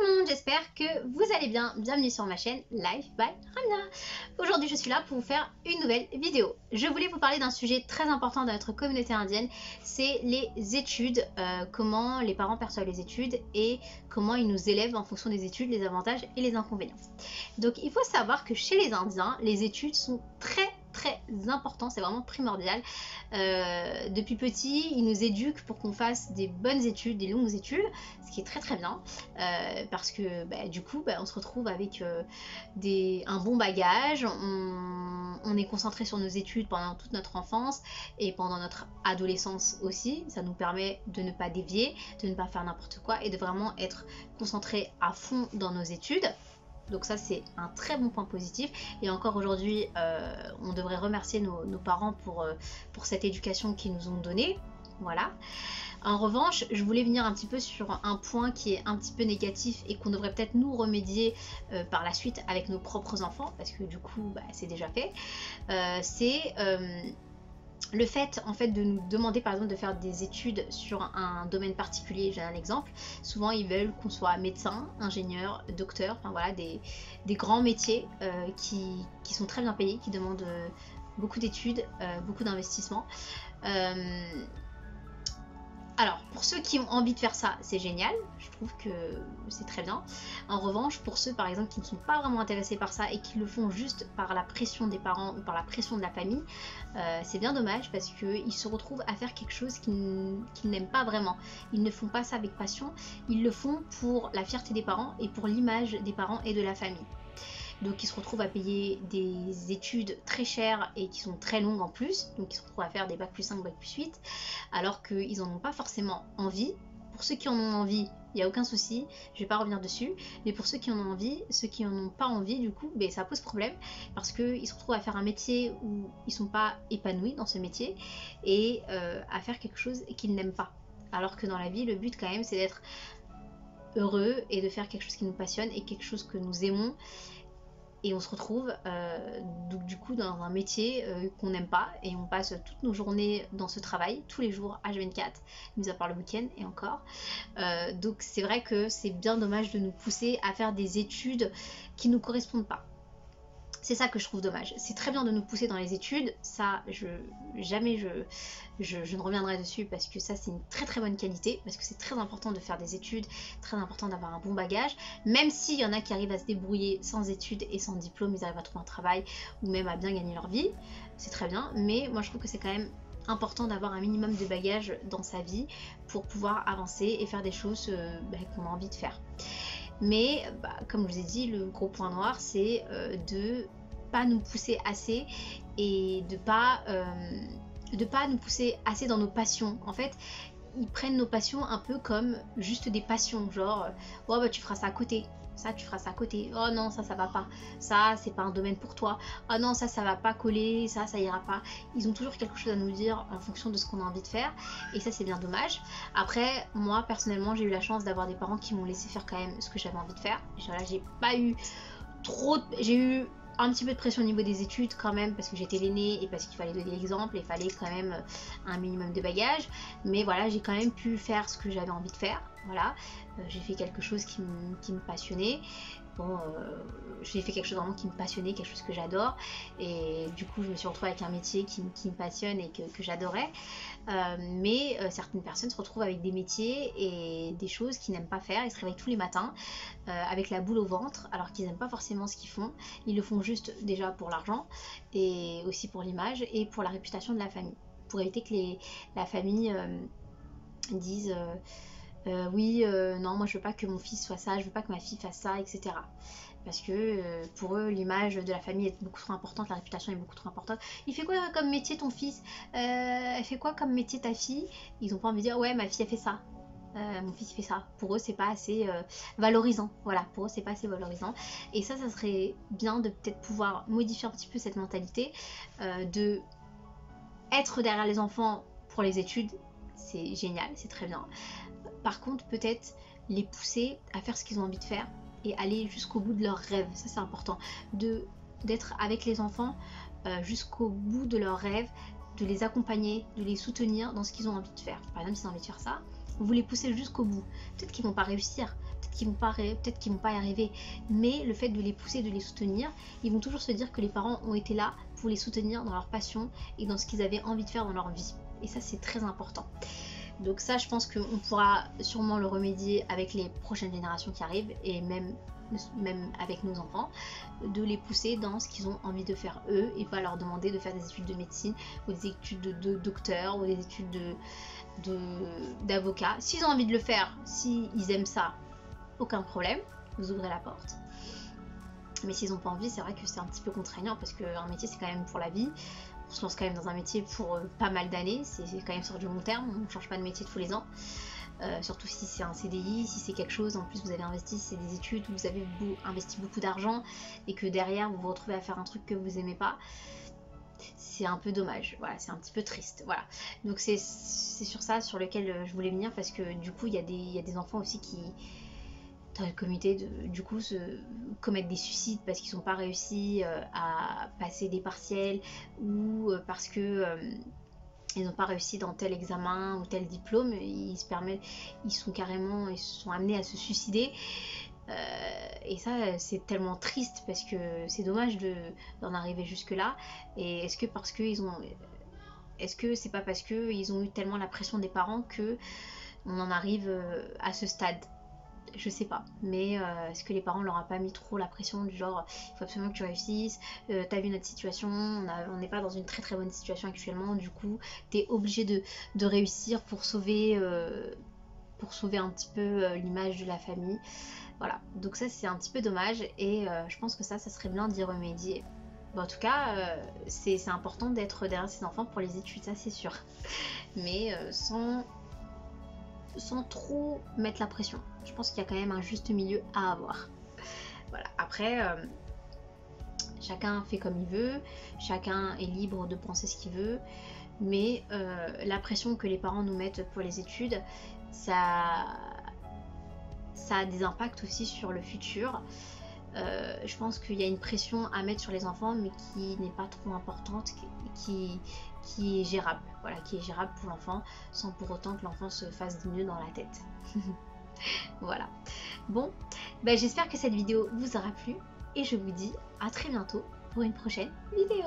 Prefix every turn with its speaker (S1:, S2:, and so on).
S1: monde, j'espère que vous allez bien. Bienvenue sur ma chaîne Life by Ramya. Aujourd'hui je suis là pour vous faire une nouvelle vidéo. Je voulais vous parler d'un sujet très important dans notre communauté indienne, c'est les études, comment les parents perçoivent les études et comment ils nous élèvent en fonction des études, les avantages et les inconvénients. Donc il faut savoir que chez les Indiens, les études sont très important, c'est vraiment primordial. Depuis petit, ils nous éduquent pour qu'on fasse des bonnes études, des longues études, ce qui est très bien, parce que du coup, on se retrouve avec un bon bagage, on est concentré sur nos études pendant toute notre enfance et pendant notre adolescence aussi. Ça nous permet de ne pas dévier, de ne pas faire n'importe quoi et de vraiment être concentré à fond dans nos études. Donc ça c'est un très bon point positif et encore aujourd'hui on devrait remercier nos parents pour cette éducation qu'ils nous ont donnée. Voilà. En revanche, je voulais venir un petit peu sur un point qui est un petit peu négatif et qu'on devrait peut-être nous remédier par la suite avec nos propres enfants, parce que du coup c'est déjà fait. C'est le fait en fait de nous demander par exemple de faire des études sur un domaine particulier. J'ai un exemple, souvent ils veulent qu'on soit médecin, ingénieur, docteur, enfin voilà des grands métiers qui sont très bien payés, qui demandent beaucoup d'études, beaucoup d'investissements. Alors, pour ceux qui ont envie de faire ça, c'est génial, je trouve que c'est très bien. En revanche, pour ceux par exemple qui ne sont pas vraiment intéressés par ça et qui le font juste par la pression des parents ou par la pression de la famille, c'est bien dommage parce qu'ils se retrouvent à faire quelque chose qu'ils n'aiment pas vraiment. Ils ne font pas ça avec passion, ils le font pour la fierté des parents et pour l'image des parents et de la famille. Donc ils se retrouvent à payer des études très chères et qui sont très longues en plus, donc ils se retrouvent à faire des bac plus 5, bac plus 8, alors qu'ils n'en ont pas forcément envie. Pour ceux qui en ont envie, il n'y a aucun souci, je ne vais pas revenir dessus, mais pour ceux qui en ont envie, ceux qui n'en ont pas envie, du coup, ça pose problème, parce qu'ils se retrouvent à faire un métier où ils ne sont pas épanouis dans ce métier, et à faire quelque chose qu'ils n'aiment pas. Alors que dans la vie, le but quand même, c'est d'être heureux et de faire quelque chose qui nous passionne et quelque chose que nous aimons. Et on se retrouve donc du coup dans un métier qu'on n'aime pas et on passe toutes nos journées dans ce travail, tous les jours H24, mis à part le week-end et encore. Donc c'est vrai que c'est bien dommage de nous pousser à faire des études qui ne nous correspondent pas. C'est ça que je trouve dommage. C'est très bien de nous pousser dans les études, ça jamais je ne reviendrai dessus parce que ça c'est une très bonne qualité, parce que c'est très important de faire des études, très important d'avoir un bon bagage, même s'il y en a qui arrivent à se débrouiller sans études et sans diplôme, ils arrivent à trouver un travail ou même à bien gagner leur vie, c'est très bien, mais moi je trouve que c'est quand même important d'avoir un minimum de bagage dans sa vie pour pouvoir avancer et faire des choses qu'on a envie de faire. Mais comme je vous ai dit, le gros point noir c'est de pas nous pousser assez et de pas nous pousser assez dans nos passions. En fait, ils prennent nos passions un peu comme juste des passions, genre oh tu feras ça à côté, ça tu feras ça à côté, oh non ça va pas, ça c'est pas un domaine pour toi, oh non ça va pas coller, ça ira pas. Ils ont toujours quelque chose à nous dire en fonction de ce qu'on a envie de faire et ça c'est bien dommage. Après moi personnellement j'ai eu la chance d'avoir des parents qui m'ont laissé faire quand même ce que j'avais envie de faire. J'ai pas eu j'ai eu un petit peu de pression au niveau des études quand même parce que j'étais l'aînée et parce qu'il fallait donner l'exemple et il fallait quand même un minimum de bagages, mais voilà j'ai quand même pu faire ce que j'avais envie de faire. Voilà, j'ai fait quelque chose qui me passionnait. Bon, j'ai fait quelque chose vraiment qui me passionnait, quelque chose que j'adore et du coup je me suis retrouvée avec un métier qui me passionne et que j'adorais, mais certaines personnes se retrouvent avec des métiers et des choses qu'ils n'aiment pas faire. Ils se réveillent tous les matins avec la boule au ventre alors qu'ils n'aiment pas forcément ce qu'ils font. Ils le font juste déjà pour l'argent et aussi pour l'image et pour la réputation de la famille, pour éviter que la famille dise oui, non, moi je veux pas que mon fils soit ça, je veux pas que ma fille fasse ça, etc. Parce que pour eux, l'image de la famille est beaucoup trop importante, la réputation est beaucoup trop importante. Il fait quoi comme métier ton fils? Elle fait quoi comme métier ta fille? Ils ont pas envie de dire ouais, ma fille elle fait ça. Mon fils il fait ça. Pour eux, c'est pas assez valorisant. Voilà, pour eux, c'est pas assez valorisant. Et ça serait bien de peut-être pouvoir modifier un petit peu cette mentalité, de être derrière les enfants pour les études. C'est génial, c'est très bien. Par contre, peut-être les pousser à faire ce qu'ils ont envie de faire et aller jusqu'au bout de leurs rêves. Ça, c'est important. D'être avec les enfants jusqu'au bout de leurs rêves, de les accompagner, de les soutenir dans ce qu'ils ont envie de faire. Par exemple, s'ils ont envie de faire ça, vous les poussez jusqu'au bout. Peut-être qu'ils vont pas réussir, peut-être qu'ils vont pas, peut-être qu'ils vont pas y arriver, mais le fait de les pousser, de les soutenir, ils vont toujours se dire que les parents ont été là pour les soutenir dans leur passion et dans ce qu'ils avaient envie de faire dans leur vie. Et ça, c'est très important. Donc ça, je pense qu'on pourra sûrement le remédier avec les prochaines générations qui arrivent, et même avec nos enfants, de les pousser dans ce qu'ils ont envie de faire eux, et pas leur demander de faire des études de médecine ou des études de docteur ou des études d'avocat. S'ils ont envie de le faire, s'ils aiment ça, aucun problème, vous ouvrez la porte. Mais s'ils n'ont pas envie, c'est vrai que c'est un petit peu contraignant, parce qu'un métier, c'est quand même pour la vie. On se lance quand même dans un métier pour pas mal d'années, c'est quand même sur du long terme, on ne change pas de métier tous les ans. Surtout si c'est un CDI, si c'est quelque chose, en plus vous avez investi, c'est des études, vous avez investi beaucoup d'argent, et que derrière vous vous retrouvez à faire un truc que vous aimez pas, c'est un peu dommage, voilà, c'est un petit peu triste, voilà. Donc c'est sur ça sur lequel je voulais venir, parce que du coup il y a des enfants aussi qui, dans le comité, du coup se commettent des suicides parce qu'ils n'ont pas réussi à passer des partiels, ou parce que ils n'ont pas réussi dans tel examen ou tel diplôme, ils sont amenés à se suicider. Et ça, c'est tellement triste, parce que c'est dommage d'en arriver jusque là. Et est-ce que c'est pas parce qu'ils ont eu tellement la pression des parents que on en arrive à ce stade? Je sais pas, mais est-ce que les parents leur ont pas mis trop la pression du genre il faut absolument que tu réussisses, t'as vu notre situation, on n'est pas dans une très très bonne situation actuellement, du coup t'es obligé de réussir pour sauver un petit peu l'image de la famille. Voilà, donc ça c'est un petit peu dommage, et je pense que ça serait bien d'y remédier. Bon, en tout cas, c'est important d'être derrière ses enfants pour les études, ça c'est sûr, mais sans trop mettre la pression. Je pense qu'il y a quand même un juste milieu à avoir. Voilà, après, chacun fait comme il veut, chacun est libre de penser ce qu'il veut, mais la pression que les parents nous mettent pour les études, ça a des impacts aussi sur le futur. Je pense qu'il y a une pression à mettre sur les enfants, mais qui n'est pas trop importante, qui est gérable, voilà, qui est gérable pour l'enfant, sans pour autant que l'enfant se fasse des nœuds dans la tête. Voilà. Bon, j'espère que cette vidéo vous aura plu, et je vous dis à très bientôt pour une prochaine vidéo.